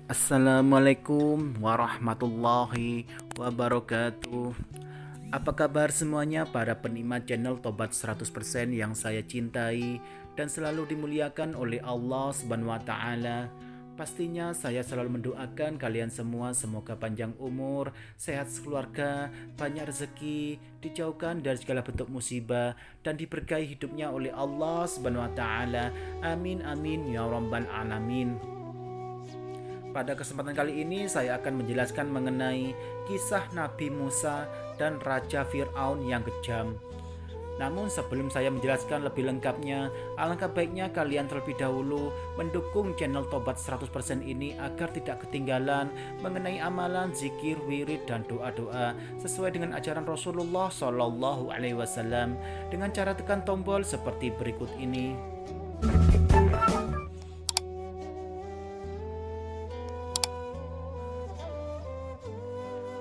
Assalamualaikum warahmatullahi wabarakatuh. Apa kabar semuanya para penikmat channel Tobat 100% yang saya cintai dan selalu dimuliakan oleh Allah Subhanahu wa taala. Pastinya saya selalu mendoakan kalian semua semoga panjang umur, sehat sekeluarga, banyak rezeki, dijauhkan dari segala bentuk musibah dan diberkahi hidupnya oleh Allah Subhanahu wa taala. Amin amin ya rabbal alamin. Pada kesempatan kali ini saya akan menjelaskan mengenai kisah Nabi Musa dan Raja Fir'aun yang kejam. Namun sebelum saya menjelaskan lebih lengkapnya, alangkah baiknya kalian terlebih dahulu mendukung channel Tobat 100% ini agar tidak ketinggalan mengenai amalan, zikir, wirid, dan doa-doa sesuai dengan ajaran Rasulullah Shallallahu Alaihi Wasallam dengan cara tekan tombol seperti berikut ini.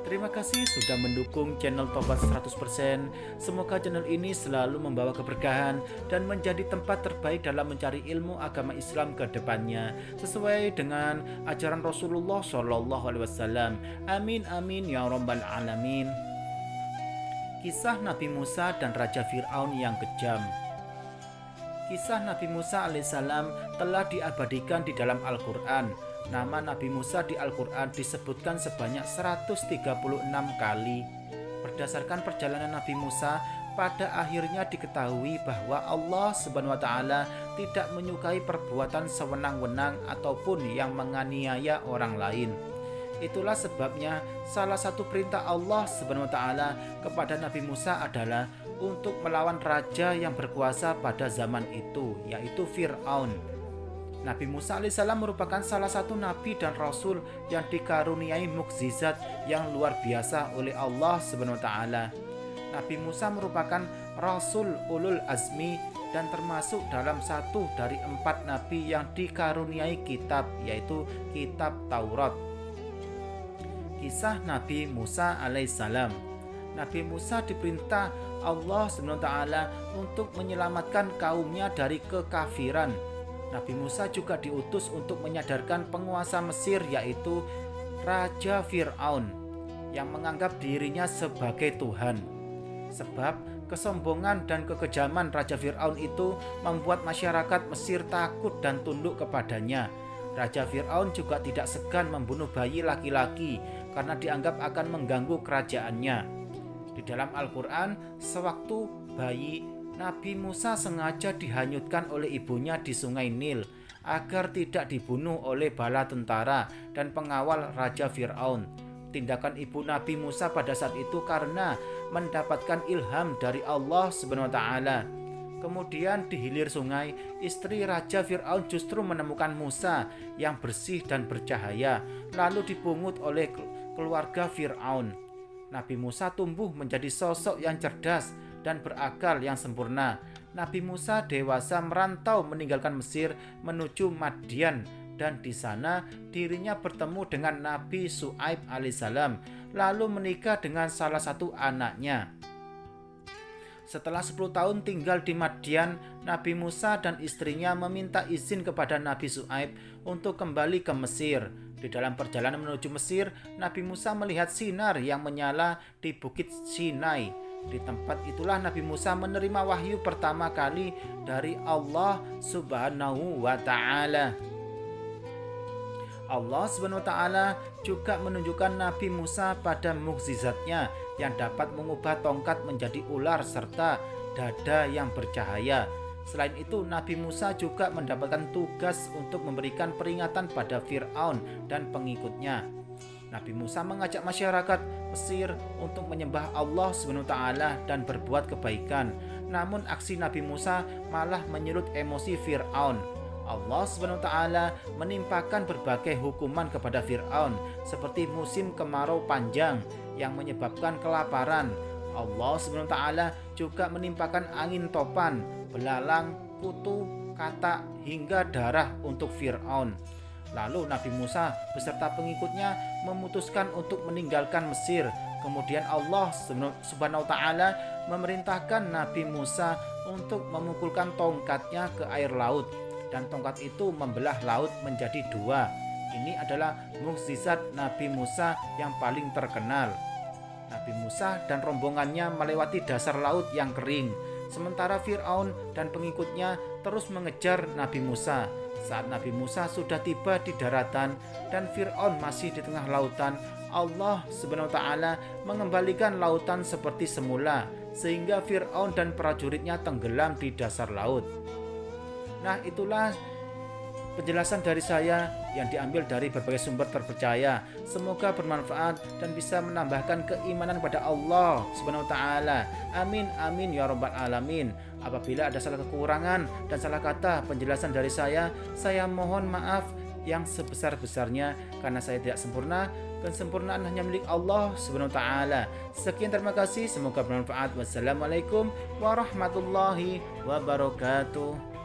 Terima kasih sudah mendukung channel Tobat 100%. Semoga channel ini selalu membawa keberkahan dan menjadi tempat terbaik dalam mencari ilmu agama Islam ke depannya sesuai dengan ajaran Rasulullah Shallallahu Alaihi Wasallam. Amin amin ya rabbal alamin. Kisah Nabi Musa dan Raja Fir'aun yang kejam. Kisah Nabi Musa alaihissalam telah diabadikan di dalam Al-Quran. Nama Nabi Musa di Al-Quran disebutkan sebanyak 136 kali. Berdasarkan perjalanan Nabi Musa, pada akhirnya diketahui bahwa Allah Subhanahu wa taala tidak menyukai perbuatan sewenang-wenang ataupun yang menganiaya orang lain. Itulah sebabnya salah satu perintah Allah Subhanahu wa taala kepada Nabi Musa adalah untuk melawan raja yang berkuasa pada zaman itu, yaitu Fir'aun. Nabi Musa alaihissalam merupakan salah satu nabi dan rasul yang dikaruniai mukjizat yang luar biasa oleh Allah Subhanahu wa taala. Nabi Musa merupakan rasul ulul azmi dan termasuk dalam satu dari 4 nabi yang dikaruniai kitab, yaitu kitab Taurat. Kisah Nabi Musa alaihissalam. Nabi Musa diperintah Allah Subhanahu wa taala untuk menyelamatkan kaumnya dari kekafiran. Nabi Musa juga diutus untuk menyadarkan penguasa Mesir, yaitu Raja Fir'aun yang menganggap dirinya sebagai Tuhan. Sebab kesombongan dan kekejaman Raja Fir'aun itu membuat masyarakat Mesir takut dan tunduk kepadanya. Raja Fir'aun juga tidak segan membunuh bayi laki-laki karena dianggap akan mengganggu kerajaannya. Di dalam Al-Quran, sewaktu bayi, Nabi Musa sengaja dihanyutkan oleh ibunya di sungai Nil agar tidak dibunuh oleh bala tentara dan pengawal Raja Fir'aun. Tindakan ibu Nabi Musa pada saat itu karena mendapatkan ilham dari Allah Subhanahu wa taala. Kemudian di hilir sungai, istri Raja Fir'aun justru menemukan Musa yang bersih dan bercahaya, lalu dipungut oleh keluarga Fir'aun. Nabi Musa tumbuh menjadi sosok yang cerdas dan berakal yang sempurna. Nabi Musa dewasa merantau meninggalkan Mesir menuju Madian, dan di sana dirinya bertemu dengan Nabi Syuaib alaihissalam, lalu menikah dengan salah satu anaknya. Setelah 10 tahun tinggal di Madian, Nabi Musa dan istrinya meminta izin kepada Nabi Syuaib untuk kembali ke Mesir. Di dalam perjalanan menuju Mesir, Nabi Musa melihat sinar yang menyala di Bukit Sinai. Di tempat itulah Nabi Musa menerima wahyu pertama kali dari Allah Subhanahu wa taala. Allah Subhanahu wa taala juga menunjukkan Nabi Musa pada mukjizatnya yang dapat mengubah tongkat menjadi ular serta dada yang bercahaya. Selain itu, Nabi Musa juga mendapatkan tugas untuk memberikan peringatan pada Fir'aun dan pengikutnya. Nabi Musa mengajak masyarakat Mesir untuk menyembah Allah Subhanahu wa taala dan berbuat kebaikan. Namun aksi Nabi Musa malah menyulut emosi Fir'aun. Allah Subhanahu wa taala menimpakan berbagai hukuman kepada Fir'aun seperti musim kemarau panjang yang menyebabkan kelaparan. Allah Subhanahu wa taala juga menimpakan angin topan, belalang, kutu, katak hingga darah untuk Fir'aun. Lalu Nabi Musa beserta pengikutnya memutuskan untuk meninggalkan Mesir. Kemudian Allah Subhanahu wa taala memerintahkan Nabi Musa untuk memukulkan tongkatnya ke air laut, dan tongkat itu membelah laut menjadi 2. Ini adalah mukjizat Nabi Musa yang paling terkenal. Nabi Musa dan rombongannya melewati dasar laut yang kering, sementara Fir'aun dan pengikutnya terus mengejar Nabi Musa. Saat Nabi Musa sudah tiba di daratan dan Fir'aun masih di tengah lautan, Allah Subhanahu wa taala mengembalikan lautan seperti semula sehingga Fir'aun dan prajuritnya tenggelam di dasar laut. Nah, itulah penjelasan dari saya yang diambil dari berbagai sumber terpercaya. Semoga bermanfaat dan bisa menambahkan keimanan kepada Allah Subhanahu wa taala. Amin amin ya rabbal alamin. Apabila ada salah kekurangan dan salah kata penjelasan dari saya mohon maaf yang sebesar-besarnya karena saya tidak sempurna. Kesempurnaan hanya milik Allah Subhanahu wa taala. Sekian, terima kasih, semoga bermanfaat. Wassalamualaikum warahmatullahi wabarakatuh.